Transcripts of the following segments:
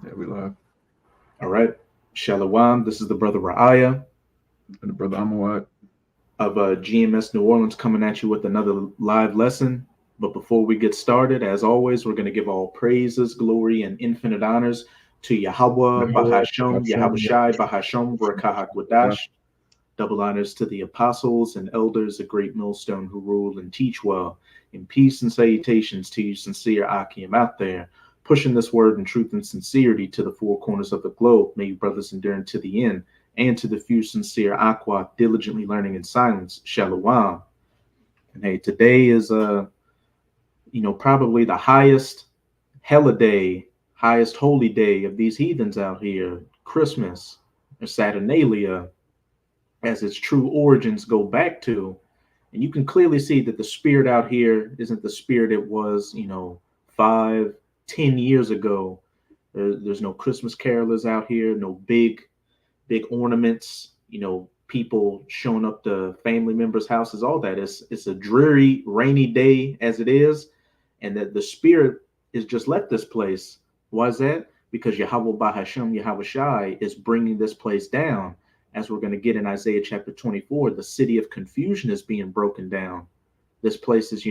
Yeah, we live. All right. Shalawam, this is the brother Ra'aya And the brother Amawat. of GMS New Orleans coming at you with another live lesson. But before we get started, as always, we're going to give all praises, glory, and infinite honors to Yahawah, Yahweh, Bahasham, Hashem, Yahawashi, Bahasham, Rakahakwadash. Double honors to the apostles and elders of Great Millstone who rule and teach well. In peace and salutations to you, sincere Akim out there, pushing this word in truth and sincerity to the four corners of the globe. May you brothers endure to the end, and to the few sincere Aqua diligently learning in silence. Shalawam. And hey, today is probably the highest holiday, highest holy day of these heathens out here, Christmas or Saturnalia, as its true origins go back to. And you can clearly see that the spirit out here isn't the spirit it was, 5, 10 years ago. There's no Christmas carolers out here, no big ornaments, people showing up to family members' houses, all that. It's a dreary, rainy day as it is, and that the spirit is just left this place. Why is that? Because Yahawah bahasham, Yahawashi is bringing this place down. As we're going to get in Isaiah chapter 24, the city of confusion is being broken down. This place is,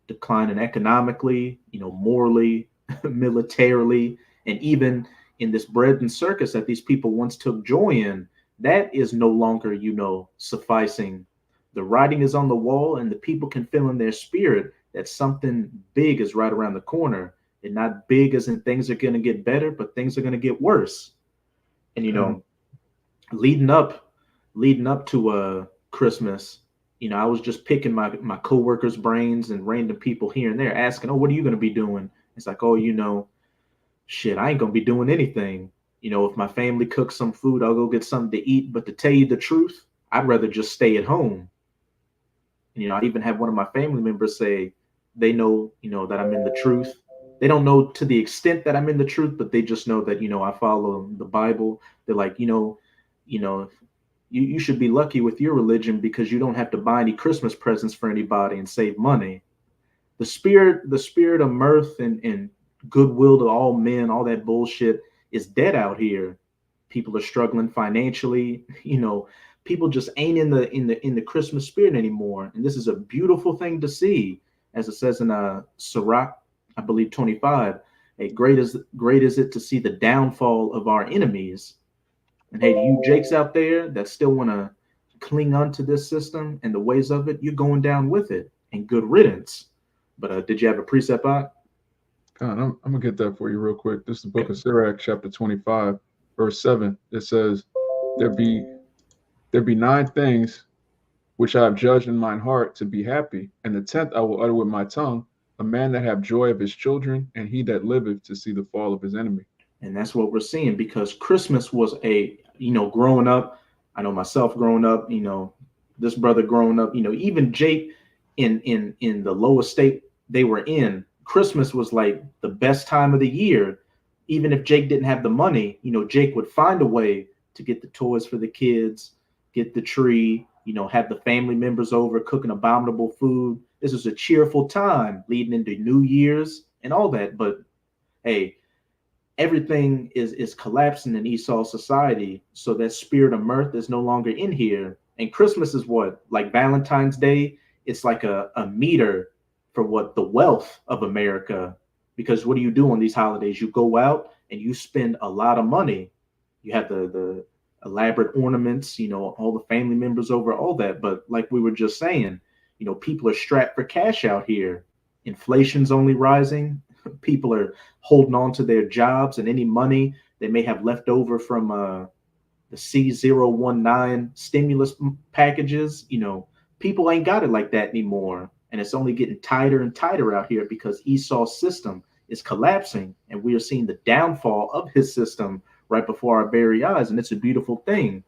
declining economically, morally, militarily, and even in this bread and circus that these people once took joy in, that is no longer, sufficing. The writing is on the wall, and the people can feel in their spirit that something big is right around the corner. And not big as in things are going to get better, but things are going to get worse. And leading up to Christmas, I was just picking my coworkers' brains and random people here and there, asking, "Oh, what are you going to be doing?" It's like, "Oh, shit, I ain't gonna be doing anything. If my family cooks some food, I'll go get something to eat. But to tell you the truth, I'd rather just stay at home." I even have one of my family members say they know, that I'm in the truth. They don't know to the extent that I'm in the truth, but they just know that, I follow the Bible. They're like, you know, you should be lucky with your religion because you don't have to buy any Christmas presents for anybody and save money. The spirit of mirth and goodwill to all men, all that bullshit is dead out here. People are struggling financially. People just ain't in the Christmas spirit anymore. And this is a beautiful thing to see, as it says in Sirach, I believe 25. Hey, great is it to see the downfall of our enemies. And hey, to you Jakes out there that still want to cling on to this system and the ways of it, you're going down with it. And good riddance. But did you have a precept out? God, I'm gonna get that for you real quick. This is the book Okay. of Sirach, chapter 25, verse 7. It says, There be there be 9 things which I have judged in mine heart to be happy, and the tenth I will utter with my tongue, a man that have joy of his children, and he that liveth to see the fall of his enemy. And that's what we're seeing because Christmas was growing up. I know myself growing up, this brother growing up, even Jake in the lowest state they were in, Christmas was like the best time of the year. Even if Jake didn't have the money, Jake would find a way to get the toys for the kids, get the tree, have the family members over cooking abominable food. This was a cheerful time leading into New Year's and all that. But hey, everything is collapsing in Esau society. So that spirit of mirth is no longer in here. And Christmas is what? Like Valentine's Day, it's like a meter for what the wealth of America. Because what do you do on these holidays? You go out and you spend a lot of money. You have the elaborate ornaments, all the family members over, all that. But like we were just saying, people are strapped for cash out here. Inflation's only rising. People are holding on to their jobs and any money they may have left over from the C019 stimulus packages. People ain't got it like that anymore. And it's only getting tighter and tighter out here because Esau's system is collapsing. And we are seeing the downfall of his system right before our very eyes. And it's a beautiful thing.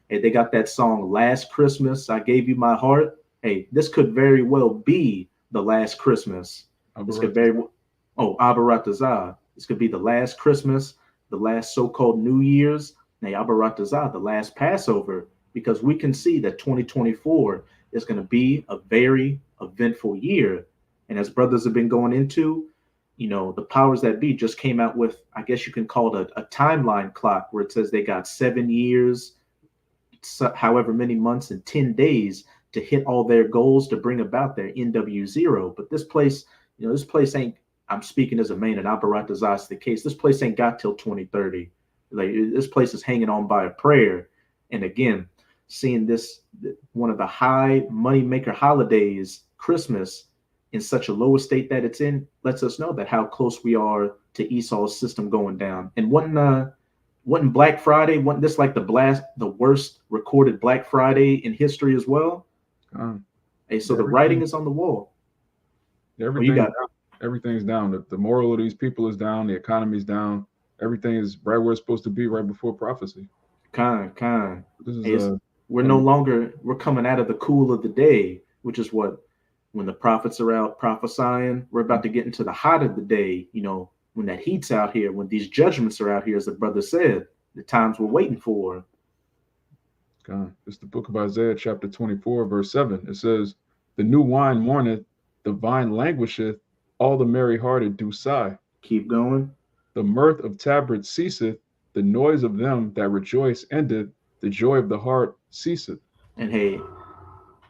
Hey, they got that song, Last Christmas, I Gave You My Heart. Hey, this could very well be the last Christmas. This could very well, oh, Abaratazah. This could be the last Christmas, the last so-called New Year's, nay, Abaratazah, the last Passover, because we can see that 2024 is going to be a very eventful year. And as brothers have been going into, the powers that be just came out with, I guess you can call it a timeline clock, where it says they got 7 years, however many months and 10 days to hit all their goals to bring about their NW0. But this place, this place ain't, I'm speaking as a man, and Abaratazas the case, this place ain't got till 2030. Like, this place is hanging on by a prayer. And again, seeing this, one of the high money maker holidays, Christmas, in such a low state that it's in, lets us know that how close we are to Esau's system going down. And wasn't Black Friday, wasn't this like the worst recorded Black Friday in history as well? Hey, so the writing is on the wall. Everything's down. The moral of these people is down. The economy's down. Everything is right where it's supposed to be, right before prophecy. This is we're coming out of the cool of the day, which is what, when the prophets are out prophesying, we're about to get into the hot of the day, when that heat's out here, when these judgments are out here, as the brother said, the times we're waiting for. It's the book of Isaiah, chapter 24, verse 7. It says, "The new wine mourneth, the vine languisheth, all the merry-hearted do sigh." Keep going. "The mirth of tabrets ceaseth, the noise of them that rejoice endeth, the joy of the heart ceaseth." And hey,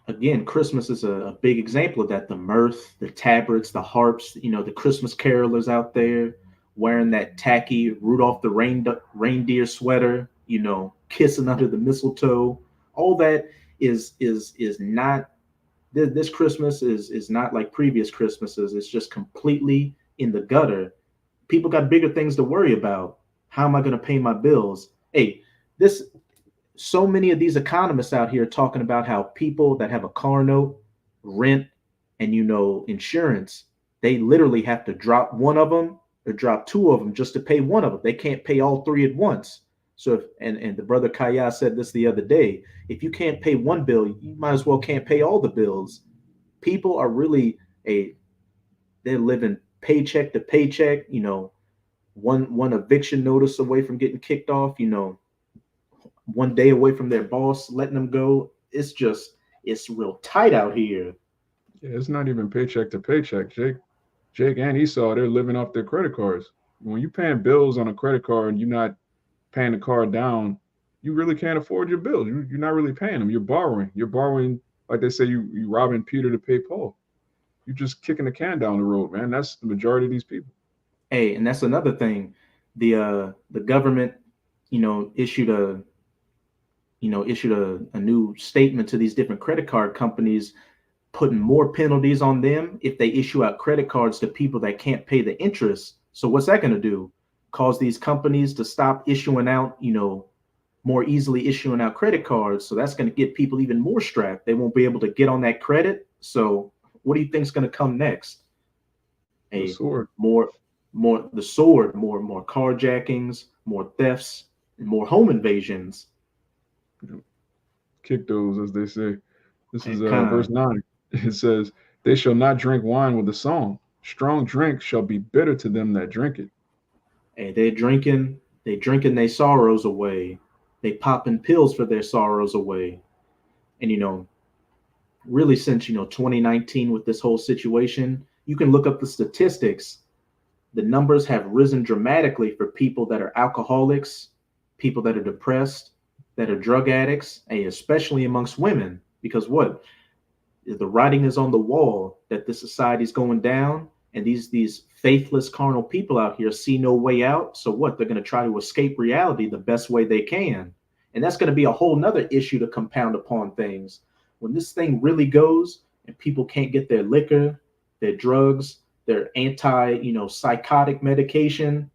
again, Christmas is a big example of that. The mirth, the tabrets, the harps, the Christmas carolers out there wearing that tacky Rudolph the reindeer sweater, kissing under the mistletoe. All that is not, this Christmas is not like previous Christmases. It's just completely in the gutter. People got bigger things to worry about. How am I going to pay my bills? Hey, so many of these economists out here talking about how people that have a car note, rent, and insurance, they literally have to drop one of them or drop two of them just to pay one of them. They can't pay all three at once. So and the brother Kaya said this the other day, if you can't pay one bill, you might as well can't pay all the bills. People are really they're living paycheck to paycheck, one eviction notice away from getting kicked off, one day away from their boss letting them go. It's real tight out here. Yeah, it's not even paycheck to paycheck. Jake and Esau, they're living off their credit cards. When you're paying bills on a credit card and you're not paying the card down, you really can't afford your bills. You're not really paying them. You're borrowing. You're borrowing, like they say, you robbing Peter to pay Paul. You're just kicking the can down the road, man. That's the majority of these people. Hey, and that's another thing. The government, issued a new statement to these different credit card companies, putting more penalties on them if they issue out credit cards to people that can't pay the interest. So what's that going to do? Cause these companies to stop issuing out, more easily issuing out credit cards. So that's going to get people even more strapped. They won't be able to get on that credit. So what do you think is going to come next? The sword. More carjackings, more thefts, and more home invasions. Kick those, as they say. This is verse 9. It says, "They shall not drink wine with a song. Strong drink shall be bitter to them that drink it." Hey, they drinking their sorrows away. They popping pills for their sorrows away. And really since 2019 with this whole situation, you can look up the statistics. The numbers have risen dramatically for people that are alcoholics, people that are depressed, that are drug addicts, and especially amongst women, because the writing is on the wall that this society is going down, and these faithless carnal people out here see no way out. So they're going to try to escape reality the best way they can. And that's going to be a whole nother issue to compound upon things. When this thing really goes and people can't get their liquor, their drugs, their psychotic medication,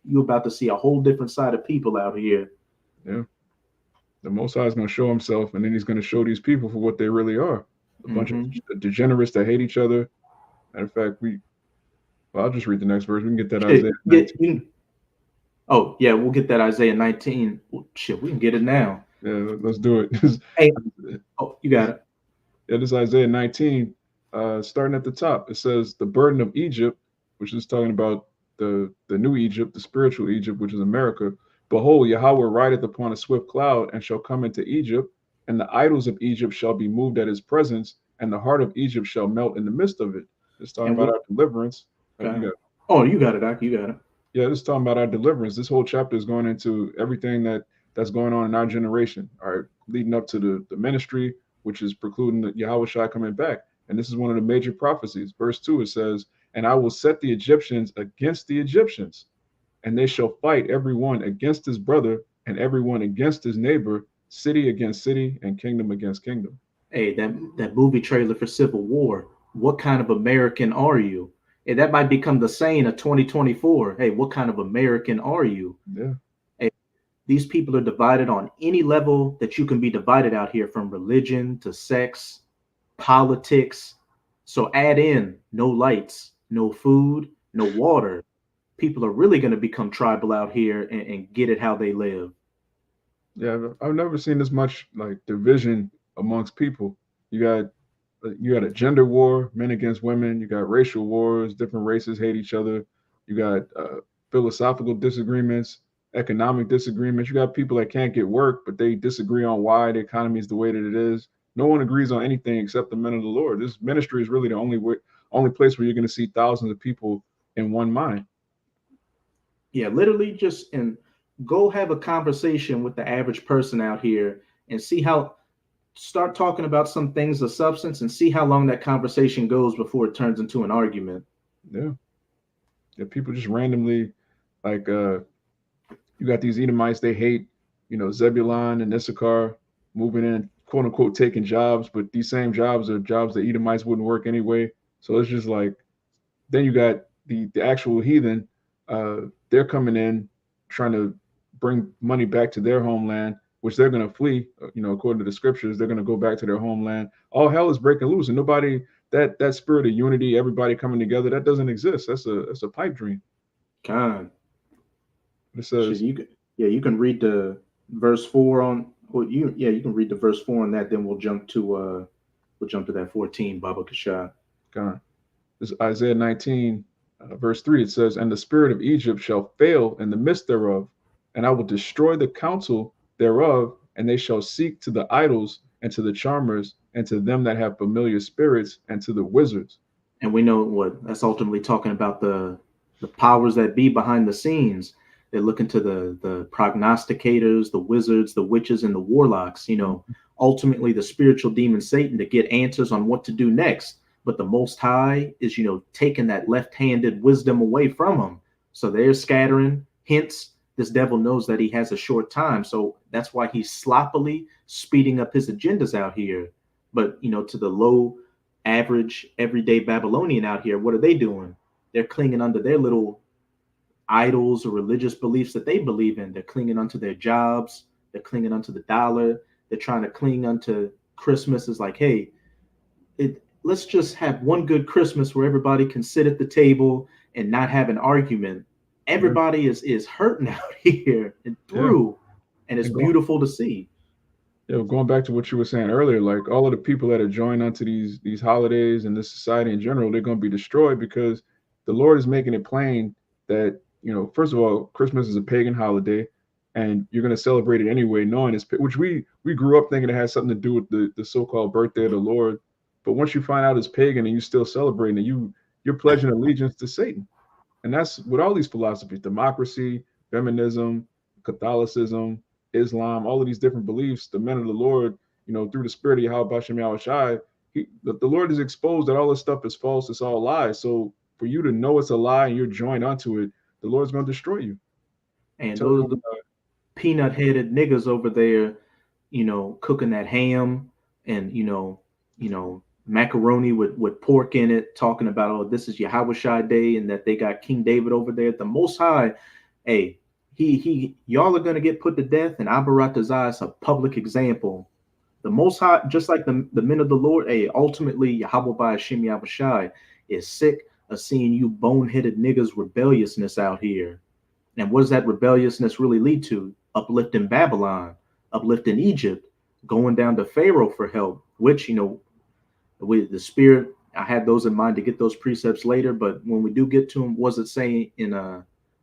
you're about to see a whole different side of people out here. Yeah. The Most High is going to show himself, and then he's going to show these people for what they really are. A bunch of degenerates that hate each other. Matter of fact, I'll just read the next verse. We can get that Isaiah 19. Oh, yeah, we'll get that Isaiah 19. Shit, we can get it now. Yeah, let's do it. Hey, you got it. Yeah, this is Isaiah 19, starting at the top. It says, "The burden of Egypt," which is talking about the new Egypt, the spiritual Egypt, which is America. "Behold, Yahweh rideth upon a swift cloud, and shall come into Egypt, and the idols of Egypt shall be moved at his presence, and the heart of Egypt shall melt in the midst of it." It's talking about our deliverance. Okay. Oh, you got it, Doc. You got it. Yeah, this is talking about our deliverance. This whole chapter is going into everything that's going on in our generation. All right, leading up to the ministry, which is precluding the Yahushua coming back. And this is one of the major prophecies. Verse 2, it says, "And I will set the Egyptians against the Egyptians, and they shall fight every one against his brother, and every one against his neighbor, city against city, and kingdom against kingdom." Hey, that movie trailer for Civil War. What kind of American are you? Hey, that might become the saying of 2024. Hey, what kind of American are you? Yeah, Hey, these people are divided on any level that you can be divided out here, from religion to sex, politics. So add in no lights, no food, no water. People are really going to become tribal out here and get it how they live. yeah. I've never seen this much like division amongst people. You got you got a gender war, men against women. You got racial wars, different races hate each other. You got philosophical disagreements, economic disagreements. You got people that can't get work, but they disagree on why the economy is the way that it is. No one agrees on anything except the men of the Lord. This ministry is really the only place where you're going to see thousands of people in one mind. Yeah, literally just and go have a conversation with the average person out here and see how start talking about some things of substance and see how long that conversation goes before it turns into an argument. Yeah, yeah. People just randomly like you got these Edomites, they hate, Zebulon and Issachar moving in, quote unquote, taking jobs, but these same jobs are jobs that Edomites wouldn't work anyway. So it's just like, then you got the actual heathen, they're coming in trying to bring money back to their homeland, which they're going to flee, according to the scriptures, they're going to go back to their homeland. All hell is breaking loose, and nobody, that spirit of unity, everybody coming together, that doesn't exist. That's a pipe dream. God, It shit, says, you can read the verse 4 on well, you can read the verse 4 on that. Then we'll jump to that 14, Baba Kasha. God. This is Isaiah 19, verse 3. It says, "And the spirit of Egypt shall fail in the midst thereof, and I will destroy the counsel thereof, and they shall seek to the idols and to the charmers and to them that have familiar spirits and to the wizards." And we know what that's ultimately talking about, the powers that be behind the scenes. They're looking to the prognosticators, the wizards, the witches, and the warlocks. Ultimately the spiritual demon Satan to get answers on what to do next. But the Most High is, taking that left-handed wisdom away from them. So they're scattering. Hence, this devil knows that he has a short time. So that's why he's sloppily speeding up his agendas out here. But, to the low average everyday Babylonian out here, what are they doing? They're clinging under their little idols or religious beliefs that they believe in. They're clinging onto their jobs. They're clinging onto the dollar. They're trying to cling onto Christmas. Is like, hey, let's just have one good Christmas where everybody can sit at the table and not have an argument. Yeah, Everybody is hurting out here and yeah. through, and it's And going, beautiful to see. going back to what you were saying earlier, like all of the people that are joined onto these holidays and this society in general, they're going to be destroyed because the Lord is making it plain that first of all, Christmas is a pagan holiday, and you're going to celebrate it anyway, knowing it's which we grew up thinking it has something to do with the so-called birthday of the Lord, but once you find out it's pagan and you still celebrating it, you're pledging allegiance to Satan, and that's with all these philosophies: democracy, feminism, Catholicism, Islam, all of these different beliefs. The men of the Lord, through the spirit of YAHAWASHI, the Lord has exposed that all this stuff is false. It's all lies. So for you to know it's a lie and you're joined onto it, the Lord's going to destroy you. And Tell those are you, the peanut headed niggas over there, cooking that ham and macaroni with pork in it, talking about, oh, this is Yahushua Day, and that they got King David over there. The Most High, hey, he y'all are gonna get put to death, and Abaratazah is a public example. The Most High, just like the men of the Lord, hey, ultimately Yahweh Bahasham Yahushai is sick of seeing you boneheaded niggas rebelliousness out here. And what does that rebelliousness really lead to? Uplifting Babylon, uplifting Egypt, going down to Pharaoh for help, which, with the spirit, I had those in mind to get those precepts later. But when we do get to them, was it saying in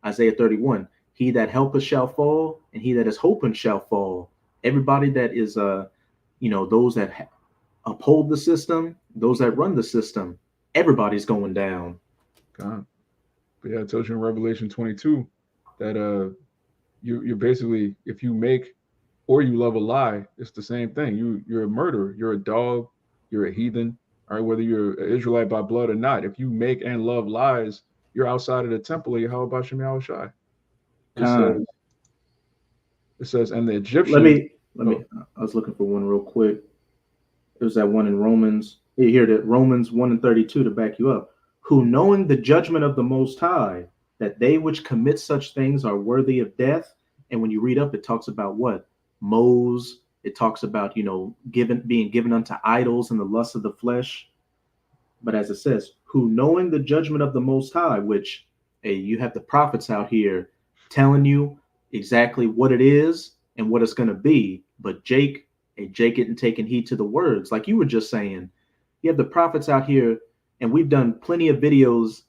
Isaiah 31, he that helpeth shall fall, and he that is hoping shall fall. Everybody that is, those that uphold the system, those that run the system, everybody's going down. God. But yeah, I told you in Revelation 22 that you're basically, if you make or you love a lie, it's the same thing. You're a murderer. You're a dog. You're a heathen. All right, whether you're an Israelite by blood or not, if you make and love lies, you're outside of the temple of YAHAWASHI. It says, Con. and the Let Egyptians. me let Oh, me. I was looking for one real quick. It was that one in Romans. Here, that Romans 1:32 to back you up. Who knowing the judgment of the Most High, that they which commit such things are worthy of death. And when you read up, it talks about what? Moles. It talks about, being given unto idols and the lust of the flesh. But as it says, who knowing the judgment of the Most High, which, hey, you have the prophets out here telling you exactly what it is and what it's going to be. But Jake isn't taking heed to the words, like you were just saying. You have the prophets out here, and we've done plenty of videos,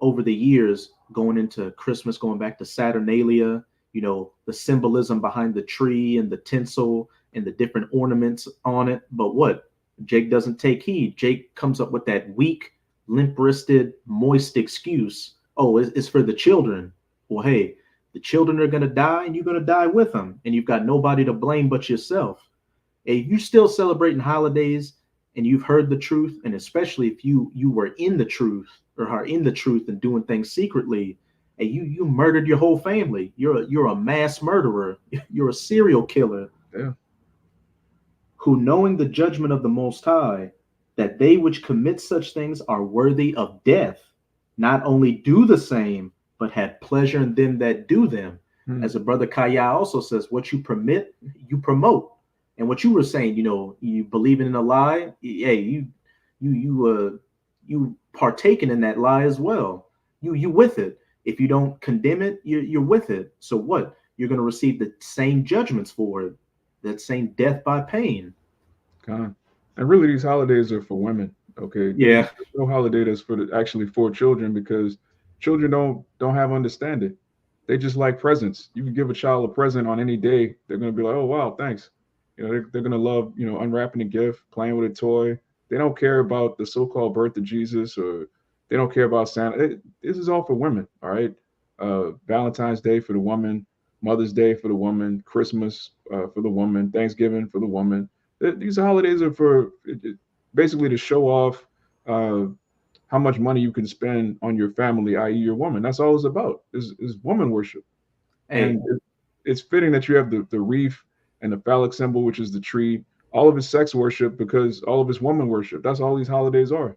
over the years, going into Christmas, going back to Saturnalia, the symbolism behind the tree and the tinsel and the different ornaments on it. But what? Jake doesn't take heed. Jake comes up with that weak, limp-wristed, moist excuse. Oh, it's for the children. Well, hey, the children are going to die, and you're going to die with them, and you've got nobody to blame but yourself. If you're still celebrating holidays and you've heard the truth, and especially if you were in the truth or are in the truth and doing things secretly, and you murdered your whole family, you're a mass murderer, you're a serial killer. yeah. Who knowing the judgment of the Most High, that they which commit such things are worthy of death, not only do the same, but have pleasure in them that do them. Hmm. As a brother Kaya also says, what you permit, you promote. And what you were saying, you believing in a lie, hey, you partaking in that lie as well. You with it. If you don't condemn it, you're with it. So what? You're going to receive the same judgments for it, that same death by pain. God. And really, these holidays are for women. Okay, there's Yeah. no holiday that's actually for children, because children don't have understanding. They just like presents. You can give a child a present on any day, they're gonna be like, oh wow, thanks. They're gonna love unwrapping a gift, playing with a toy. They don't care about the so-called birth of Jesus, or they don't care about Santa. This is all for women. All right, Valentine's Day for the woman, Mother's Day for the woman, Christmas for the woman, Thanksgiving for the woman. These holidays are for basically to show off uh, how much money you can spend on your family, i.e., your woman. That's all it's about. Is woman worship, Hey, and it's fitting that you have the wreath and the phallic symbol, which is the tree. All of it's sex worship, because all of it's woman worship. That's all these holidays are.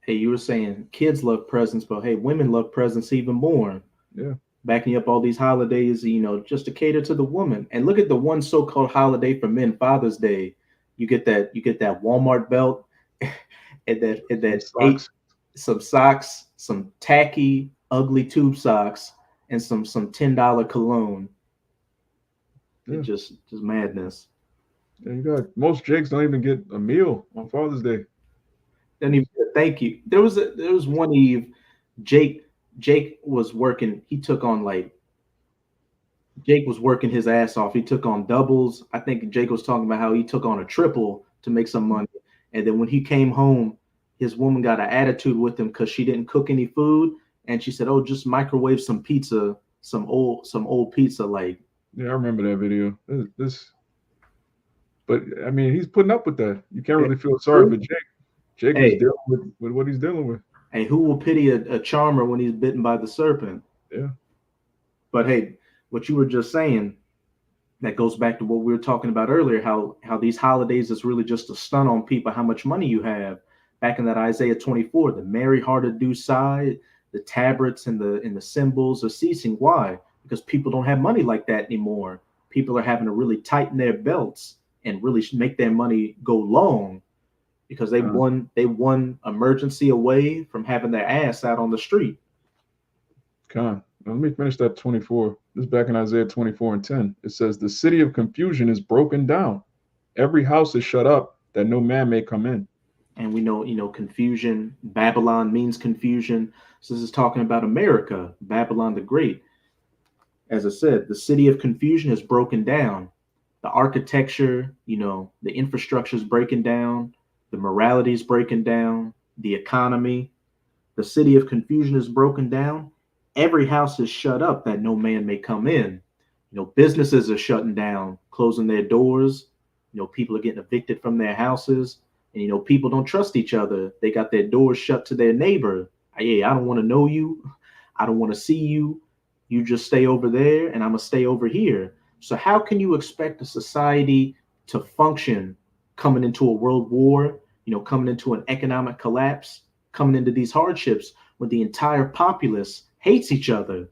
hey, you were saying kids love presents, but hey, women love presents even more. Yeah, Backing up all these holidays, just to cater to the woman. And look at the one so-called holiday for men, Father's Day. You get that Walmart belt, and that eight, socks. some socks, some tacky, ugly tube socks, and some $10 cologne. It Yeah, just madness. yeah. You got most Jakes don't even get a meal on Father's Day. Didn't even thank you. There was one eve, Jake was working. Jake was working his ass off. He took on doubles. I think Jake was talking about how he took on a triple to make some money. And then when he came home, his woman got an attitude with him because she didn't cook any food. And she said, "Oh, just microwave some pizza, some old pizza." Like, Yeah, I remember that video. But I mean, he's putting up with that. You can't really feel sorry for Jake. Jake is hey, dealing with what he's dealing with. hey, who will pity a charmer when he's bitten by the serpent? Yeah. But hey, what you were just saying, that goes back to what we were talking about earlier, how these holidays is really just a stunt on people, how much money you have. Back in that Isaiah 24, the merry hearted do sigh, the tabrets and the cymbals are ceasing. Why? Because people don't have money like that anymore. People are having to really tighten their belts and really make their money go long, because Uh, they won emergency away from having their ass out on the street. Con. Now, let me finish that 24. This is back in Isaiah 24:10. It says, the city of confusion is broken down. Every house is shut up, that no man may come in. And we know, confusion, Babylon means confusion. So this is talking about America, Babylon the Great. As I said, the city of confusion is broken down. The architecture, the infrastructure is breaking down. The morality is breaking down. The economy. The city of confusion is broken down. Every house is shut up that no man may come in. Businesses are shutting down, closing their doors. People are getting evicted from their houses. And, people don't trust each other. They got their doors shut to their neighbor. Hey, I don't want to know you. I don't want to see you. You just stay over there and I'm going to stay over here. So how can you expect a society to function coming into a world war, coming into an economic collapse, coming into these hardships when the entire populace hates each other,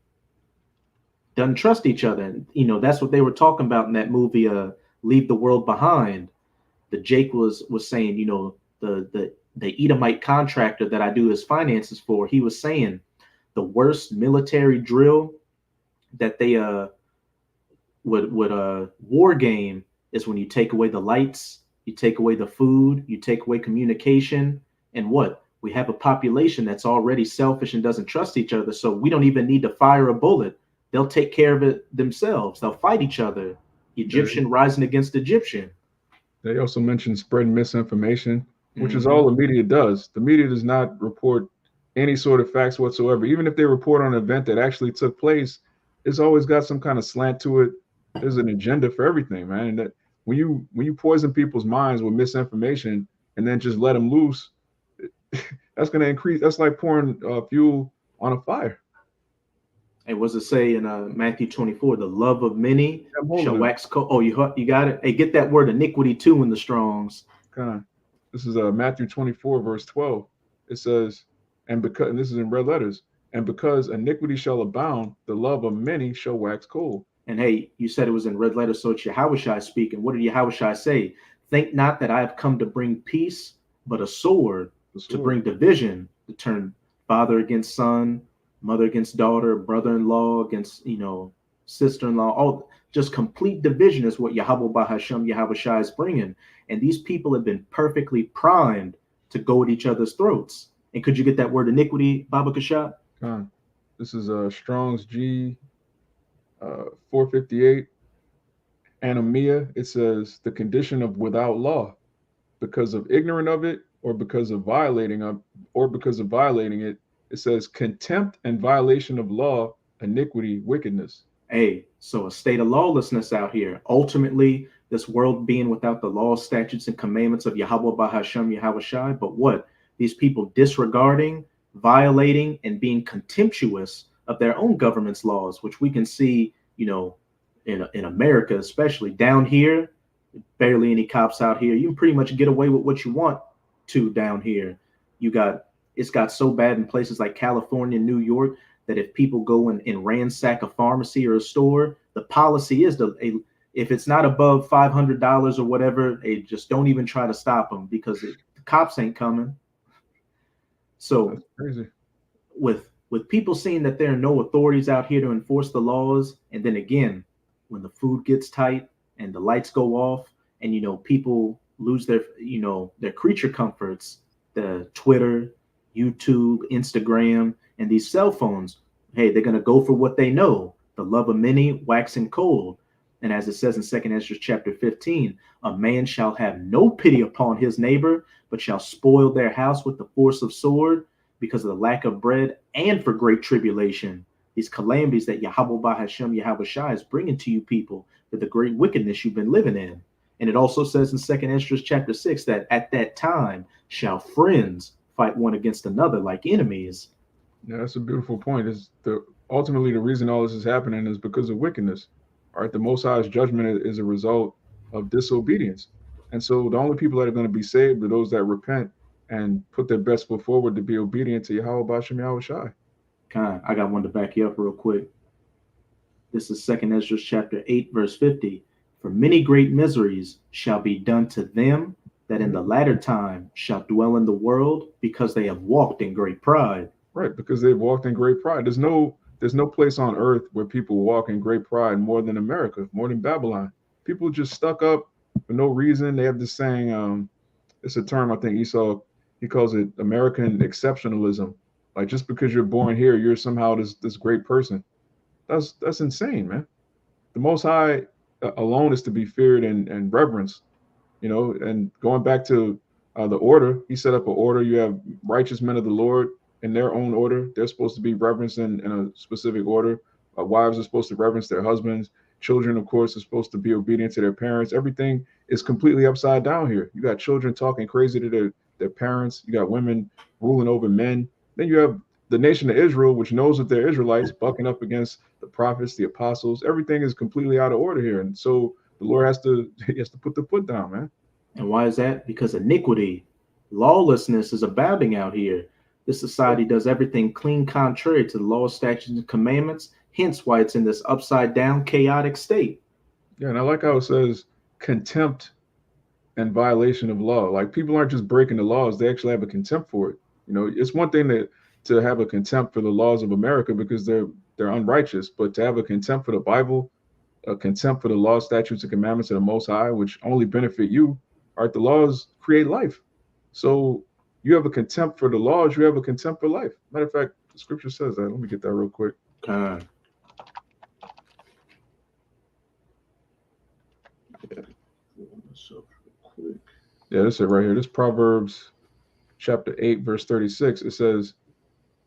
doesn't trust each other? And, that's what they were talking about in that movie, Leave the World Behind. The Jake was saying, the Edomite contractor that I do his finances for, he was saying the worst military drill that they would war game is when you take away the lights, you take away the food, you take away communication, and what? We have a population that's already selfish and doesn't trust each other, so we don't even need to fire a bullet. They'll take care of it themselves. They'll fight each other. Egyptian rising against Egyptian. They also mentioned spreading misinformation, which is all the media does. The media does not report any sort of facts whatsoever. Even if they report on an event that actually took place, it's always got some kind of slant to it. There's an agenda for everything, man. And that when you poison people's minds with misinformation and then just let them loose, that's going to increase. That's like pouring fuel on a fire. And what's it say in Matthew 24? The love of many shall wax cold. Oh, you got it. Hey, get that word iniquity too in the Strongs. This is Matthew 24 verse 12. It says, and this is in red letters, and because iniquity shall abound, the love of many shall wax cold. And hey, you said it was in red letters, so it's YAHAWASHI speaking. What did YAHAWASHI say? Think not that I have come to bring peace, but a sword. To bring division, to turn father against son, mother against daughter, brother-in-law against, sister-in-law. All just complete division is what Yahawah bahasham, YAHAWASHI is bringing. And these people have been perfectly primed to go at each other's throats. And could you get that word iniquity, Baba Kashat? This is Strong's G 458. Anomia. It says the condition of without law, because of ignorant of it, or because of violating it. It says contempt and violation of law, iniquity, wickedness. Hey, so a state of lawlessness out here. Ultimately, this world being without the laws, statutes, and commandments of Yahawah bahasham, YAHAWASHI. But what? These people disregarding, violating, and being contemptuous of their own government's laws, which we can see, in America, especially down here, barely any cops out here. You can pretty much get away with what you want to down here. It's got so bad in places like California, New York, that if people go and ransack a pharmacy or a store, the policy is if it's not above $500 or whatever, they just don't even try to stop them because the cops ain't coming. So that's crazy. With people seeing that there are no authorities out here to enforce the laws, and then again, when the food gets tight and the lights go off, and people lose their creature comforts, the Twitter, YouTube, Instagram, and these cell phones, hey, they're going to go for what they know, the love of many waxing cold. And as it says in 2 Ezra chapter 15, a man shall have no pity upon his neighbor, but shall spoil their house with the force of sword, because of the lack of bread and for great tribulation. These calamities that Yahawah bahasham, YAHAWASHI is bringing to you people for the great wickedness you've been living in. And it also says in 2 Ezra chapter 6 that at that time shall friends fight one against another like enemies. Yeah, that's a beautiful point. Ultimately the reason all this is happening is because of wickedness. All right, the Most High's judgment is a result of disobedience. And so the only people that are going to be saved are those that repent and put their best foot forward to be obedient to Yahawah bahasham, YAHAWASHI. I got one to back you up real quick. This is 2 Ezra chapter 8, verse 50. For many great miseries shall be done to them that in the latter time shall dwell in the world, because they have walked in great pride. Right, because they've walked in great pride. There's no place on earth where people walk in great pride more than America, more than Babylon. People just stuck up for no reason. They have this saying, it's a term I think Esau, he calls it American exceptionalism. Like just because you're born here, you're somehow this great person. That's insane, man. The Most High alone is to be feared and reverenced, and going back to the order, he set up an order. You have righteous men of the Lord, in their own order. They're supposed to be reverenced in a specific order. Wives are supposed to reverence their husbands. Children, of course, are supposed to be obedient to their parents. Everything is completely upside down here. You got children talking crazy to their parents. You got women ruling over men. Then you have the nation of Israel, which knows that they're Israelites, bucking up against the prophets, the apostles. Everything is completely out of order here. And so the Lord has to he has to put the foot down, man. And why is that? Because iniquity, lawlessness is abounding out here. This society does everything clean contrary to the law, statutes, and commandments. Hence why it's in this upside down, chaotic state. Yeah, and I like how it says contempt and violation of law. Like people aren't just breaking the laws; they actually have a contempt for it. It's one thing to have a contempt for the laws of America because they're unrighteous, but to have a contempt for the Bible, a contempt for the law, statutes, and commandments of the Most High, which only benefit you. All right, the laws create life, so you have a contempt for the laws. You have a contempt for life. Matter of fact, the scripture says that. Let me get that real quick. Uh, Yeah, this is it right here. This Proverbs chapter 8, verse 36. It says,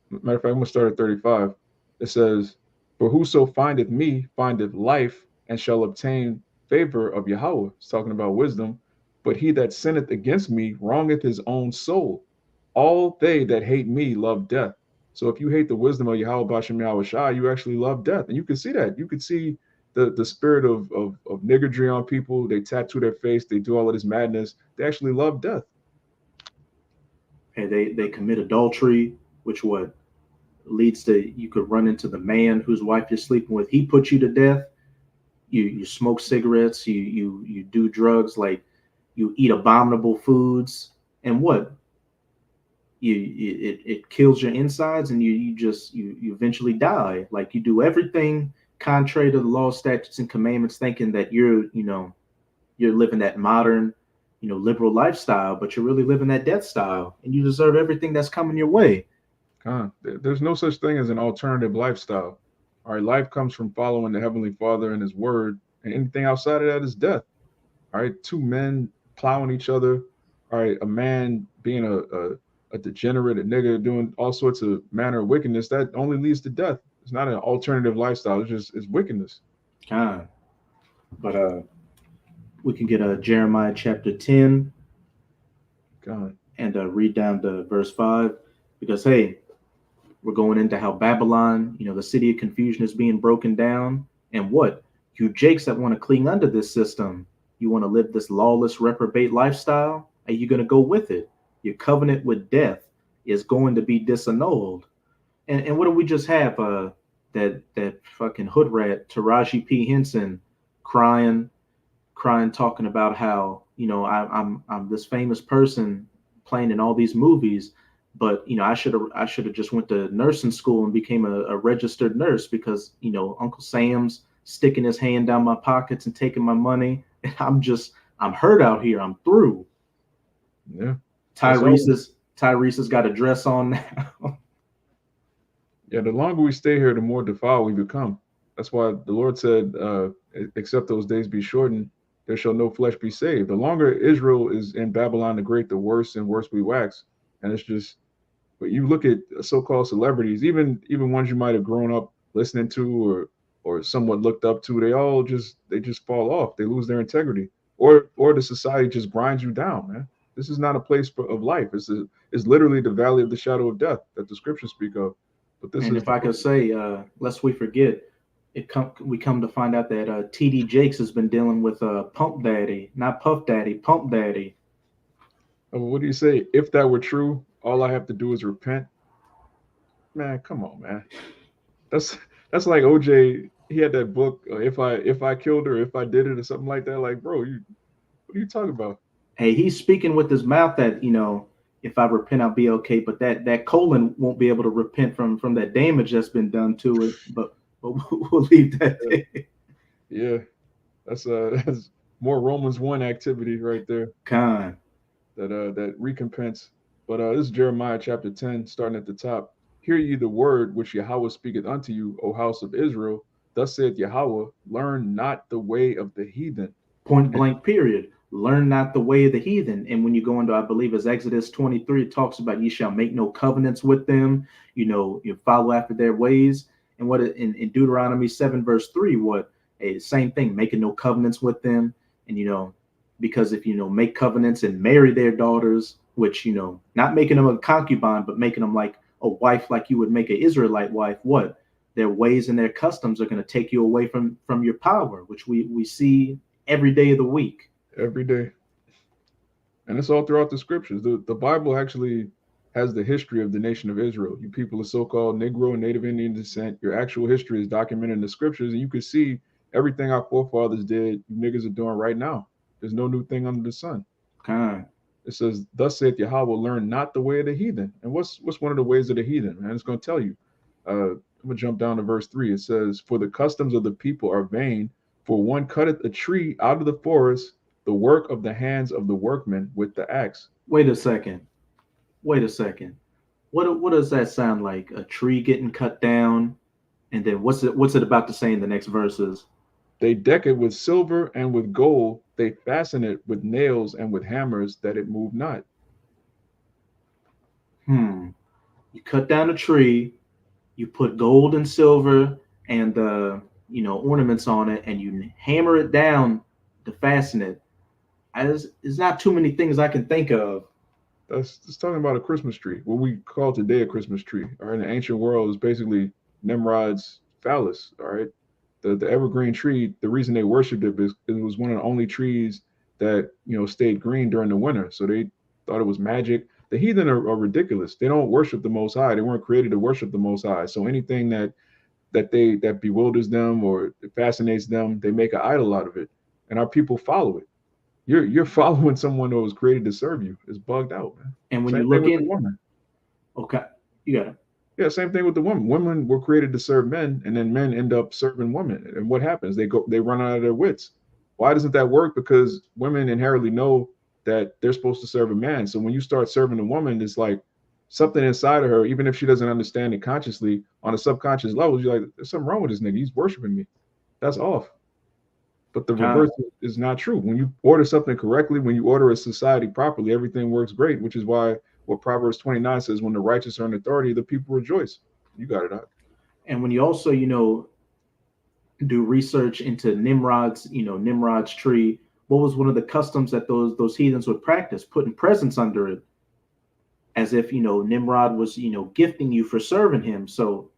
matter of fact, I'm going to start at 35. It says, for whoso findeth me findeth life and shall obtain favor of Yahweh. It's talking about wisdom. But he that sinneth against me wrongeth his own soul. All they that hate me love death. So if you hate the wisdom of Yahweh bahasham YAHAWASHI, you actually love death. And you can see that. You can see the spirit of niggardry on people. They tattoo their face. They do all of this madness. They actually love death. And they commit adultery, which what leads to you could run into the man whose wife you're sleeping with. He put you to death. You smoke cigarettes. You do drugs, like you eat abominable foods, and what it kills your insides, and you eventually die. Like you do everything contrary to the law, statutes, and commandments, thinking that you're living that modern, liberal lifestyle, but you're really living that death style, and you deserve everything that's coming your way. There's no such thing as an alternative lifestyle. All right, life comes from following the Heavenly Father and His Word, and anything outside of that is death. All right, two men plowing each other. All right, a man being a degenerate, a nigger, doing all sorts of manner of wickedness, that only leads to death. It's not an alternative lifestyle. It's wickedness. But we can get Jeremiah chapter 10 and read down to verse 5, because hey, we're going into how Babylon, the city of confusion, is being broken down. And what you jakes that want to cling under this system, you want to live this lawless reprobate lifestyle, are you going to go with it? Your covenant with death is going to be disannulled. And what do we just have? That fucking hood rat Taraji P. Henson crying, talking about how I'm this famous person playing in all these movies, but I should have just went to nursing school and became a registered nurse, because Uncle Sam's sticking his hand down my pockets and taking my money, and I'm hurt out here. I'm through. Yeah. Tyrese has got a dress on now. Yeah, the longer we stay here, the more defiled we become. That's why the Lord said, except those days be shortened, there shall no flesh be saved. The longer Israel is in Babylon the Great, the worse and worse we wax. And it's just, but you look at so-called celebrities, even ones you might have grown up listening to or somewhat looked up to, they just fall off. They lose their integrity, or the society just grinds you down, man. This is not a place of life. It's literally the valley of the shadow of death that the scriptures speak of. But this and is, if I could say, lest we forget, we come to find out that T.D. Jakes has been dealing with Pump Daddy, not Puff Daddy, Pump Daddy. what do you say? If that were true, all I have to do is repent. Man, come on, man. That's like OJ. He had that book, if I killed her, if I did it, or something like that. Like, bro, what are you talking about? Hey, he's speaking with his mouth that if I repent, I'll be okay. But that colon won't be able to repent from that damage that's been done to it. But we'll leave that there. Yeah, that's more Romans 1 activity right there. That recompense. But this is Jeremiah chapter 10, starting at the top. Hear ye the word which Yahweh speaketh unto you, O house of Israel. Thus saith Yahweh, learn not the way of the heathen. Point blank, period. learn not the way of the heathen. And when you go into, I believe it's Exodus 23, it talks about you shall make no covenants with them, you follow after their ways. And what in Deuteronomy 7 verse 3, what same thing, making no covenants with them. And because if make covenants and marry their daughters, which not making them a concubine, but making them like a wife, like you would make an Israelite wife, what their ways and their customs are going to take you away from your power, which we see every day of the week. Every day. And it's all throughout the scriptures. The Bible actually has the history of the nation of Israel. You people of so-called Negro and Native Indian descent, your actual history is documented in the scriptures, and you can see everything our forefathers did, you niggas are doing right now. There's no new thing under the sun. Okay. It says, thus saith Yahweh, learn not the way of the heathen. And what's one of the ways of the heathen, man? It's going to tell you. I'm going to jump down to verse 3. It says, for the customs of the people are vain, for one cutteth a tree out of the forest, the work of the hands of the workmen with the axe. Wait a second. What does that sound like? A tree getting cut down, and then what's it about to say in the next verses? They deck it with silver and with gold. They fasten it with nails and with hammers, that it move not. You cut down a tree, you put gold and silver and ornaments on it, and you hammer it down to fasten it. There's not too many things I can think of. That's talking about a Christmas tree. What we call today a Christmas tree, or in the ancient world, is basically Nimrod's phallus. All right, the evergreen tree. The reason they worshipped it is it was one of the only trees that stayed green during the winter. So they thought it was magic. The heathen are ridiculous. They don't worship the Most High. They weren't created to worship the Most High. So anything that bewilders them or fascinates them, they make an idol out of it, and our people follow it. You're following someone who was created to serve you. It's bugged out, man. And when you look in, the woman. Okay, you got it. Yeah, same thing with the woman. Women were created to serve men, and then men end up serving women. And what happens? They run out of their wits. Why doesn't that work? Because women inherently know that they're supposed to serve a man. So when you start serving a woman, it's like something inside of her, even if she doesn't understand it consciously, on a subconscious level, you're like, there's something wrong with this nigga. He's worshiping me. That's off. But the reverse is not true. When you order something correctly, when you order a society properly, everything works great, which is why what Proverbs 29 says, when the righteous are in authority, the people rejoice. You got it out. And when you also, do research into Nimrod's tree, what was one of the customs that those heathens would practice? Putting presents under it, as if, Nimrod was, gifting you for serving him. So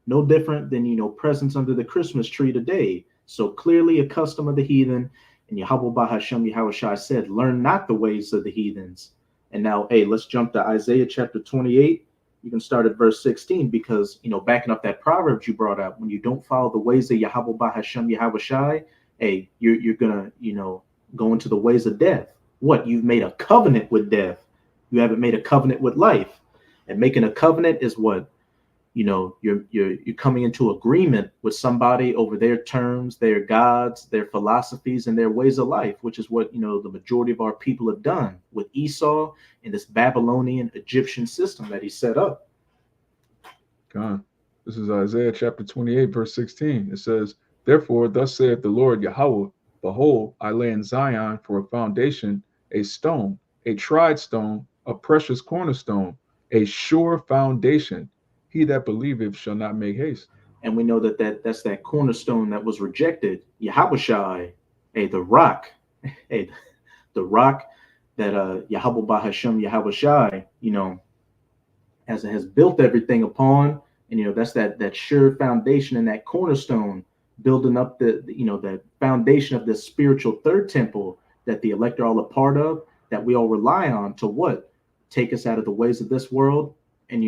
no different than, presents under the Christmas tree today. So clearly a custom of the heathen, and Yahawah bahasham YAHAWASHI said, learn not the ways of the heathens. And now, hey, let's jump to Isaiah chapter 28. You can start at verse 16, because, backing up that Proverbs you brought up, when you don't follow the ways of Yahawah bahasham YAHAWASHI, hey, you're going to, go into the ways of death. What? You've made a covenant with death. You haven't made a covenant with life. And making a covenant is what? You're coming into agreement with somebody over their terms, their gods, their philosophies, and their ways of life, which is what the majority of our people have done with Esau and this Babylonian Egyptian system that he set up. God, this is Isaiah chapter 28, verse 16. It says, therefore, thus saith the Lord Yahweh, behold, I lay in Zion for a foundation, a stone, a tried stone, a precious cornerstone, a sure foundation. He that believeth shall not make haste. And we know that's that cornerstone that was rejected. YAHAWASHI, the rock, the rock that Yahawah bahasham YAHAWASHI, has built everything upon. And that's that sure foundation and that cornerstone, building up that foundation of this spiritual third temple that the elect are all a part of, that we all rely on to what? Take us out of the ways of this world, and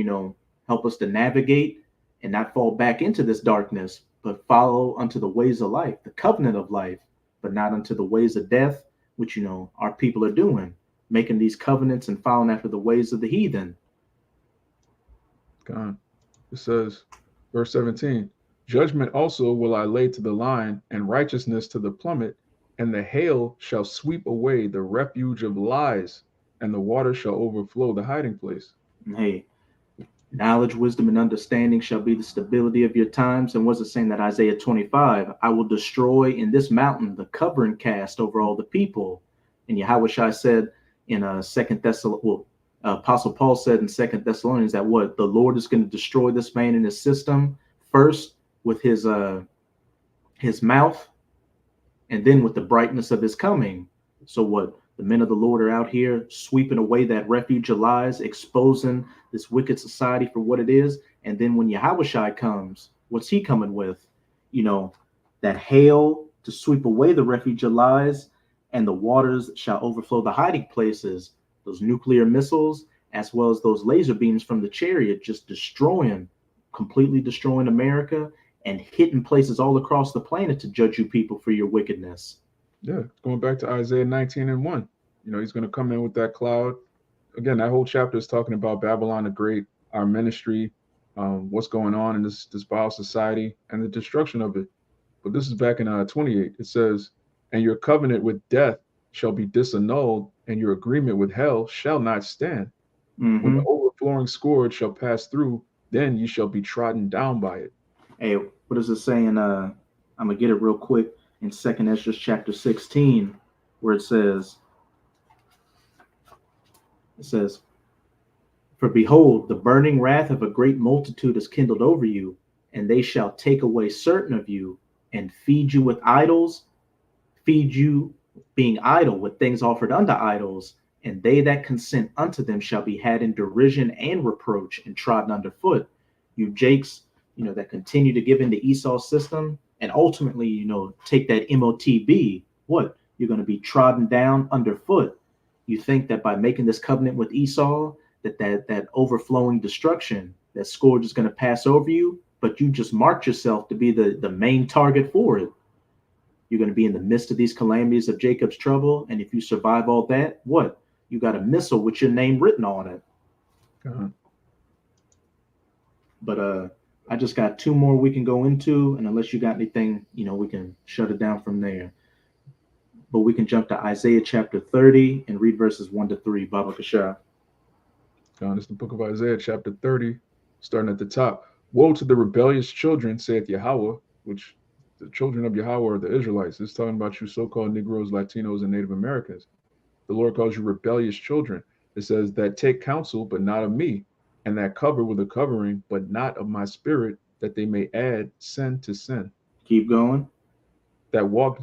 help us to navigate and not fall back into this darkness, but follow unto the ways of life, the covenant of life, but not unto the ways of death, which, our people are doing, making these covenants and following after the ways of the heathen. God, it says, verse 17, judgment also will I lay to the line, and righteousness to the plummet, and the hail shall sweep away the refuge of lies, and the water shall overflow the hiding place. Hey, knowledge, wisdom, and understanding shall be the stability of your times. And what's it saying that Isaiah 25, I will destroy in this mountain the covering cast over all the people. And Yahawashi said in Second Thessalonians, Apostle Paul said in Second Thessalonians that what the Lord is going to destroy this man in his system first with his mouth, and then with the brightness of his coming. So what the men of the Lord are out here sweeping away that refuge of lies, exposing this wicked society for what it is. And then when Yahawashi comes, what's he coming with? You know, that hail to sweep away the refuge of lies, and the waters shall overflow the hiding places, those nuclear missiles, as well as those laser beams from the chariot, just completely destroying America and hitting places all across the planet to judge you people for your wickedness. Yeah, going back to Isaiah 19:1. You know, he's going to come in with that cloud. Again, that whole chapter is talking about Babylon the Great, our ministry, what's going on in this vile society, and the destruction of it. But this is back in 28. It says, "And your covenant with death shall be disannulled, and your agreement with hell shall not stand. When the overflowing scourge shall pass through, then ye shall be trodden down by it." Hey, what does it say in I'm gonna get it real quick in Second Ezra chapter 16, where it says, "For behold, the burning wrath of a great multitude is kindled over you, and they shall take away certain of you, and feed you with idols, feed you being idle with things offered unto idols, and they that consent unto them shall be had in derision and reproach and trodden underfoot." You Jakes, that continue to give into Esau's system and ultimately, take that MOTB, what? You're going to be trodden down underfoot. You think that by making this covenant with Esau, that overflowing destruction, that scourge is going to pass over you, but you just marked yourself to be the main target for it. You're going to be in the midst of these calamities of Jacob's trouble, and if you survive all that, what? You got a missile with your name written on it. Uh-huh. But I just got two more we can go into, and unless you got anything, we can shut it down from there. But we can jump to Isaiah chapter 30 and read verses 1-3. Baba Kasha. It's the book of Isaiah, chapter 30, starting at the top. "Woe to the rebellious children, saith Yahawah," which the children of Yahawah are the Israelites. It's talking about you so-called Negroes, Latinos, and Native Americans. The Lord calls you rebellious children. It says that take counsel, but not of me, and that cover with a covering, but not of my spirit, that they may add sin to sin. Keep going. That walk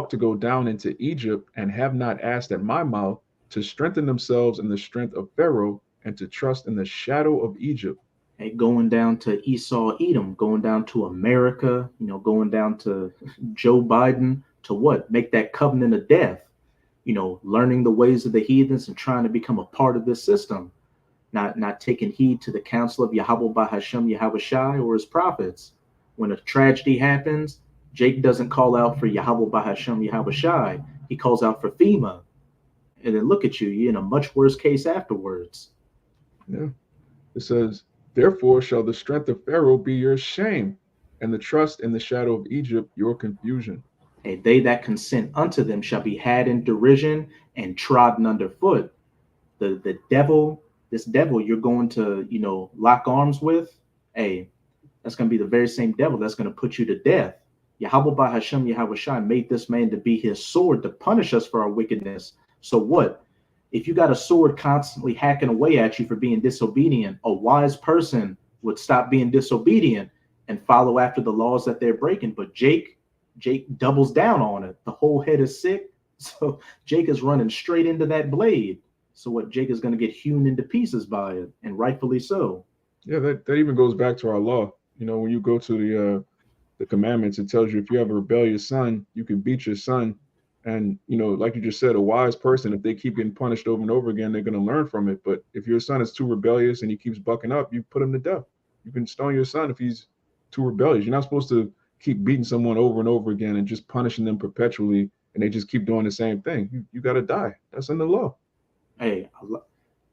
to go down into Egypt, and have not asked at my mouth, to strengthen themselves in the strength of Pharaoh, and to trust in the shadow of Egypt. Hey, going down to Esau, Edom, going down to America, going down to Joe Biden, to what? Make that covenant of death, learning the ways of the heathens and trying to become a part of this system. Not taking heed to the counsel of Yahawah bahasham, Yahawashi, or his prophets. When a tragedy happens, Jake doesn't call out for Yahawah bahasham, Yahawashi. He calls out for FEMA. And then look at you, you're in a much worse case afterwards. Yeah. It says, "Therefore shall the strength of Pharaoh be your shame, and the trust in the shadow of Egypt your confusion." And they that consent unto them shall be had in derision and trodden underfoot. The devil, this devil you're going to, lock arms with, hey, that's going to be the very same devil that's going to put you to death. Yahawah bahasham, Yahawashi made this man to be his sword to punish us for our wickedness. So what? If you got a sword constantly hacking away at you for being disobedient, a wise person would stop being disobedient and follow after the laws that they're breaking. But Jake doubles down on it. The whole head is sick. So Jake is running straight into that blade. So what? Jake is going to get hewn into pieces by it, and rightfully so. Yeah, that even goes back to our law. When you go to the commandments, it tells you if you have a rebellious son, you can beat your son. And, like you just said, a wise person, if they keep getting punished over and over again, they're going to learn from it. But if your son is too rebellious and he keeps bucking up, you put him to death. You can stone your son if he's too rebellious. You're not supposed to keep beating someone over and over again and just punishing them perpetually, and they just keep doing the same thing. You got to die. That's in the law. Hey,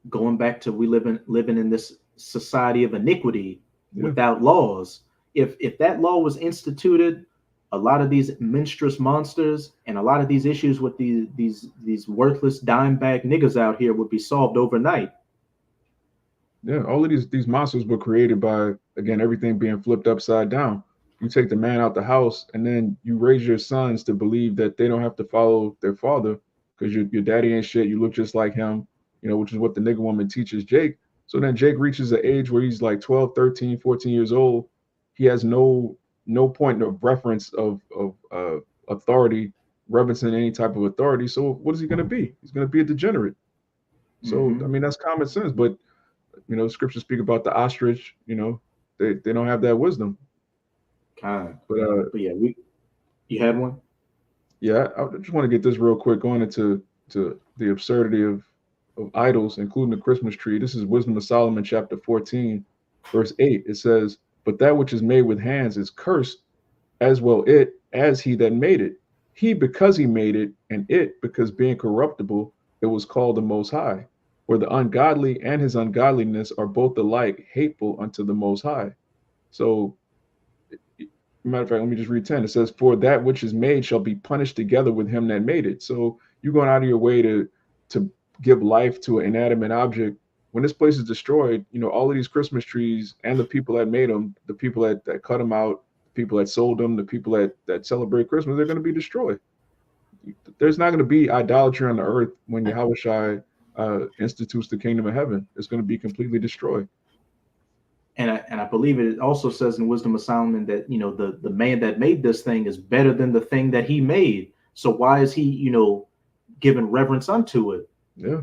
going back to we living in this society of iniquity without laws. If that law was instituted, a lot of these monstrous monsters and a lot of these issues with these worthless dime bag niggas out here would be solved overnight. Yeah, all of these monsters were created by, again, everything being flipped upside down. You take the man out the house, and then you raise your sons to believe that they don't have to follow their father. because your daddy ain't shit. You look just like him, which is what the nigga woman teaches Jake. So then Jake reaches an age where he's like 12, 13, 14 years old. He has no point of reference of authority, reverencing any type of authority. So what is he going to be? He's going to be a degenerate. So I mean that's common sense, but scriptures speak about the ostrich. They don't have that wisdom. Kind. But yeah, you had one. Yeah, I just want to get this real quick, going into the absurdity of idols, including the Christmas tree. This is Wisdom of Solomon, chapter 14, verse 8. It says, "But that which is made with hands is cursed, as well it as he that made it. He because he made it, and it because being corruptible, it was called the Most High. For the ungodly and his ungodliness are both alike hateful unto the Most High." So matter of fact, let me just read 10. It says, "For that which is made shall be punished together with him that made it." So you're going out of your way to give life to an inanimate object. When this place is destroyed, all of these Christmas trees and the people that made them, the people that cut them out, the people that sold them, the people that celebrate Christmas, they're going to be destroyed. There's not going to be idolatry on the earth when YAHWASHI institutes the kingdom of heaven. It's going to be completely destroyed. And I believe it also says in Wisdom of Solomon that the man that made this thing is better than the thing that he made. So why is he giving reverence unto it? Yeah.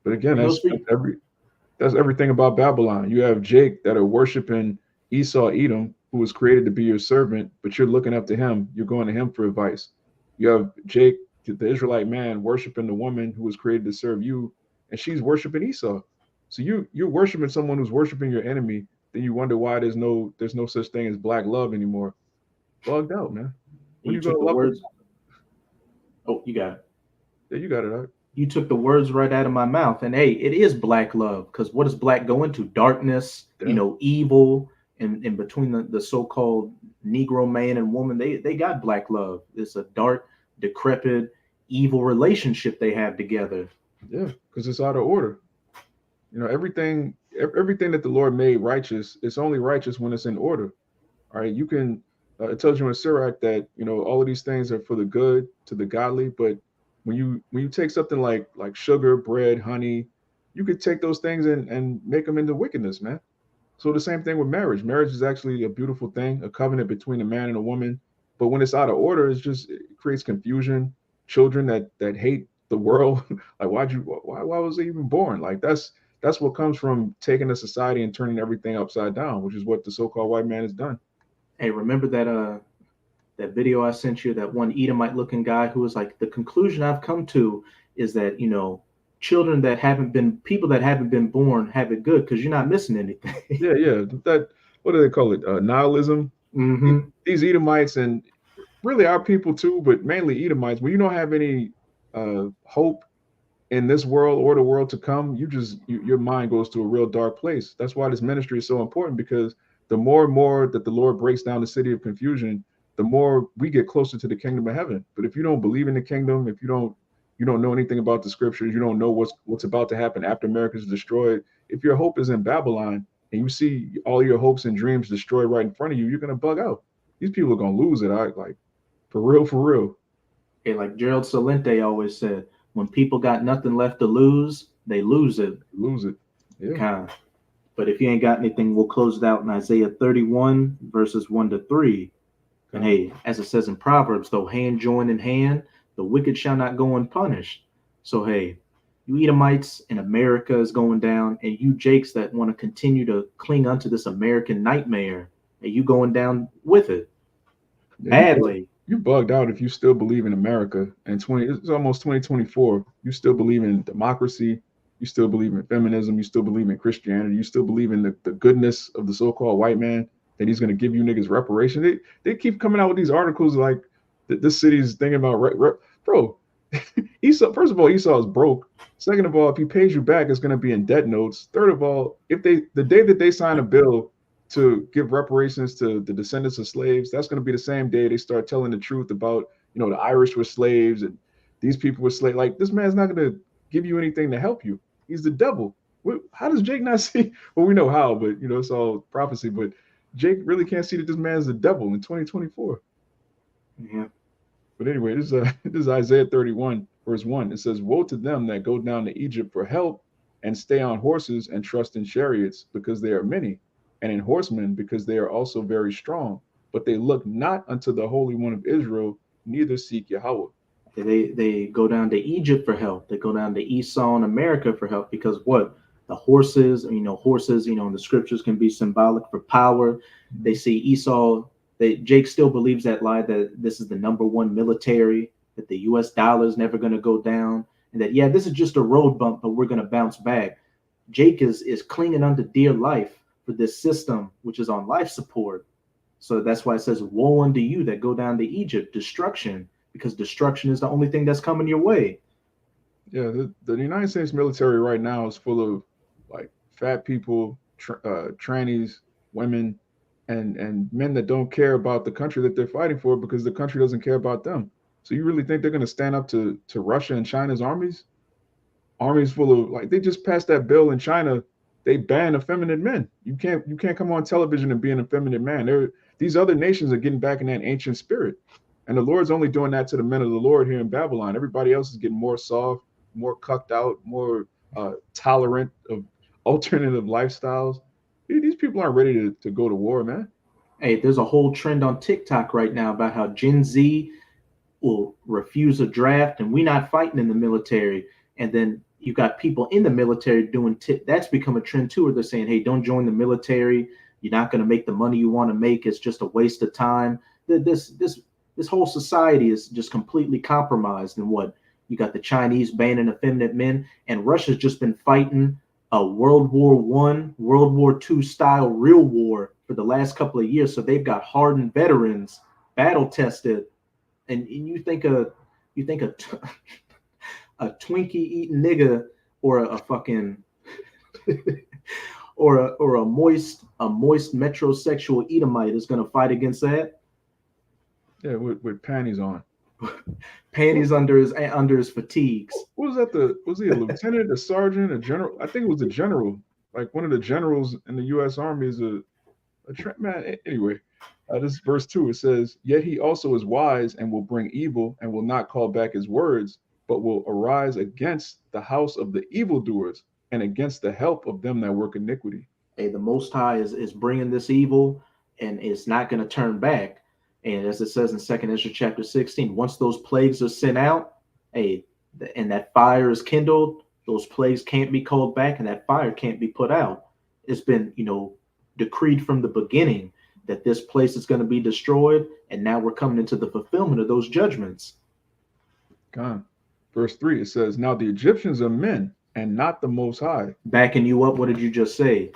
But again, that's everything about Babylon. You have Jake that are worshiping Esau, Edom, who was created to be your servant, but you're looking up to him. You're going to him for advice. You have Jake, the Israelite man, worshiping the woman who was created to serve you, and she's worshiping Esau. So you're worshiping someone who's worshiping your enemy. Then you wonder why there's no such thing as black love anymore. Bugged out, man. When you took the words. Oh, you got it. Yeah, you got it. Right? You took the words right out of my mouth. And hey, it is black love, because what does black go into? Darkness, evil, and between the so-called Negro man and woman, they got black love. It's a dark, decrepit, evil relationship they have together. Yeah, because it's out of order. Everything that the Lord made righteous, it's only righteous when it's in order. All right, you can. It tells you in Sirach that all of these things are for the good to the godly, but when you take something like sugar, bread, honey, you could take those things and make them into wickedness, man. So the same thing with marriage. Marriage is actually a beautiful thing, a covenant between a man and a woman. But when it's out of order, it creates confusion. Children that hate the world, like why was they even born? Like that's what comes from taking a society and turning everything upside down, which is what the so-called white man has done. Hey, remember that video I sent you, that one Edomite looking guy who was like, the conclusion I've come to is that people that haven't been born have it good because you're not missing anything. Yeah. That, what do they call it? Nihilism. Mm-hmm. These Edomites, and really our people too, but mainly Edomites, when you don't have any hope in this world or the world to come, your mind goes to a real dark place. That's why this ministry is so important, because the more and more that the Lord breaks down the city of confusion, the more we get closer to the kingdom of heaven. But if you don't believe in the kingdom, if you don't know anything about the scriptures, you don't know what's about to happen after America is destroyed. If your hope is in Babylon and you see all your hopes and dreams destroyed right in front of you, you're gonna bug out. These people are gonna lose it. Like for real. Hey, like Gerald Salente always said, when people got nothing left to lose, they lose it. Lose it. Yeah. Kind of. But if you ain't got anything, we'll close it out in Isaiah 31, verses 1-3. And hey, as it says in Proverbs, though hand join in hand, the wicked shall not go unpunished. So hey, you Edomites in America is going down, and you Jakes that want to continue to cling unto this American nightmare, and you going down with it. Badly. You bugged out if you still believe in America. And it's almost 2024. You still believe in democracy. You still believe in feminism. You still believe in Christianity. You still believe in the goodness of the so-called white man, that he's going to give you niggas reparation. They keep coming out with these articles like that this city's thinking about bro. Esau, first of all, Esau is broke. Second of all, if he pays you back, it's going to be in debt notes. Third of all, the day that they sign a bill to give reparations to the descendants of slaves, that's going to be the same day they start telling the truth about the Irish were slaves and these people were slaves. Like, this man's not going to give you anything to help you. He's the devil. How does Jake not see? Well, we know how, but it's all prophecy. But Jake really can't see that this man is the devil in 2024. Yeah. But anyway, this is Isaiah 31, verse 1. It says, "Woe to them that go down to Egypt for help, and stay on horses and trust in chariots, because they are many, and in horsemen, because they are also very strong. But they look not unto the Holy One of Israel, neither seek Yahweh." They go down to Egypt for help. They go down to Esau and America for help because what? The horses, horses, in the scriptures can be symbolic for power. They see Esau, Jake still believes that lie that this is the number one military, that the US dollar is never going to go down, and that, yeah, this is just a road bump, but we're going to bounce back. Jake is clinging unto dear life for this system, which is on life support. So that's why it says, woe unto you that go down to Egypt, destruction, because destruction is the only thing that's coming your way. Yeah, the United States military right now is full of like fat people, trannies, women, and men that don't care about the country that they're fighting for because the country doesn't care about them. So you really think they're going to stand up to Russia and China's armies? Armies full of like they just passed that bill in China. They ban effeminate men. You can't come on television and be an effeminate man. These other nations are getting back in that ancient spirit, and the Lord's only doing that to the men of the Lord here in Babylon. Everybody else is getting more soft, more cucked out, more tolerant of alternative lifestyles. These people aren't ready to go to war, man. Hey, there's a whole trend on TikTok right now about how Gen Z will refuse a draft and we're not fighting in the military. And then you got people in the military doing that's become a trend too, where they're saying, hey, don't join the military. You're not going to make the money you want to make. It's just a waste of time. This whole society is just completely compromised. And what you got the Chinese banning effeminate men, and Russia's just been fighting a World War I, World War II style real war for the last couple of years. So they've got hardened veterans, battle tested, and you think a Twinkie eating nigga or a fucking or a moist metrosexual Edomite is going to fight against that? Yeah, with panties on. Panties under his fatigues. What was that? Was he a lieutenant, a sergeant, a general? I think it was a general. Like one of the generals in the U.S. Army is a man. Anyway, this is verse 2. It says, "Yet he also is wise and will bring evil and will not call back his words, but will arise against the house of the evildoers and against the help of them that work iniquity." Hey, the Most High is bringing this evil, and it's not going to turn back. And as it says in 2nd Ezra chapter 16, once those plagues are sent out, hey, and that fire is kindled, those plagues can't be called back, and that fire can't be put out. It's been, decreed from the beginning that this place is going to be destroyed, and now we're coming into the fulfillment of those judgments. God. Verse 3, it says, "Now the Egyptians are men and not the Most High." Backing you up, what did you just say?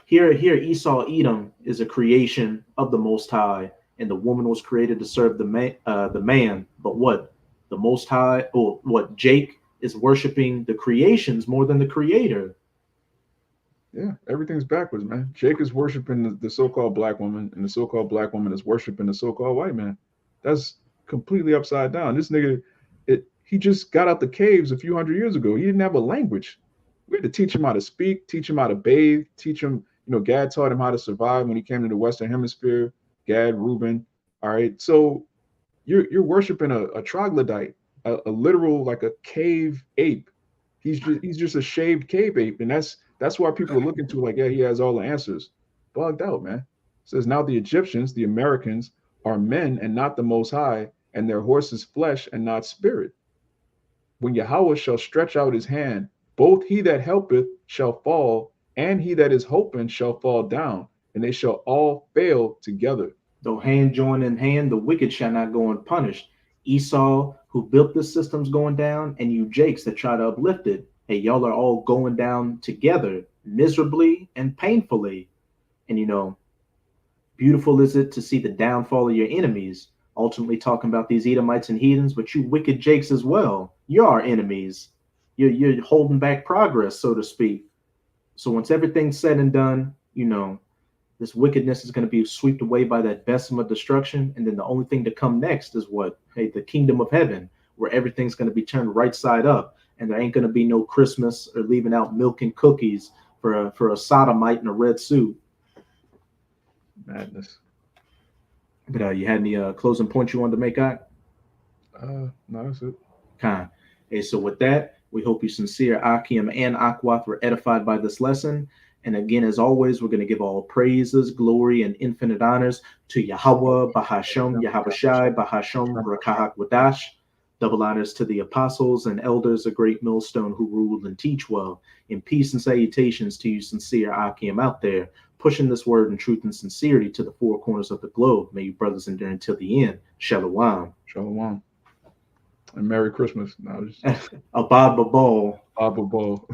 Here, Esau Edom is a creation of the Most High, and the woman was created to serve the man. But what? The Most High, or what? Jake is worshiping the creations more than the Creator. Yeah, everything's backwards, man. Jake is worshiping the so-called black woman, and the so-called black woman is worshiping the so-called white man. That's completely upside down. This nigga, he just got out the caves a few hundred years ago. He didn't have a language. We had to teach him how to speak, teach him how to bathe, teach him, Gad taught him how to survive when he came to the Western Hemisphere. Gad, Reuben. All right. So you're worshiping a troglodyte, a literal, like a cave ape. He's just a shaved cave ape. And that's why people are looking to like, yeah, he has all the answers. Bugged out, man. It says, "Now the Egyptians, the Americans, are men and not the Most High, and their horses flesh and not spirit. When Yahweh shall stretch out his hand, both he that helpeth shall fall, and he that is hoping shall fall down, and they shall all fail together." Though hand join in hand, the wicked shall not go unpunished. Esau, who built this system's going down, and you Jakes that try to uplift it. Hey, y'all are all going down together, miserably and painfully. And beautiful is it to see the downfall of your enemies, ultimately talking about these Edomites and heathens, but you wicked Jakes as well. You're our enemies. You're holding back progress, so to speak. So once everything's said and done, this wickedness is going to be swept away by that besom of destruction. And then the only thing to come next is what? Hey, the kingdom of heaven, where everything's going to be turned right side up. And there ain't going to be no Christmas or leaving out milk and cookies for a sodomite in a red suit. Madness. But you had any closing points you wanted to make, Ike? No, that's it. Kind. Hey, so with that, we hope you sincere Akim and Akwath were edified by this lesson. And again, as always, we're going to give all praises, glory, and infinite honors to Yahawah, Bahasham, Yahawashai, Bahasham, Rakahak Wadash. Double honors to the apostles and elders of Great Millstone who rule and teach well. In peace and salutations to you, sincere Akim out there, pushing this word in truth and sincerity to the four corners of the globe. May you brothers endure until the end. Shalawam. Shalom. And Merry Christmas. No, just Abad Babal. Bible Bowl.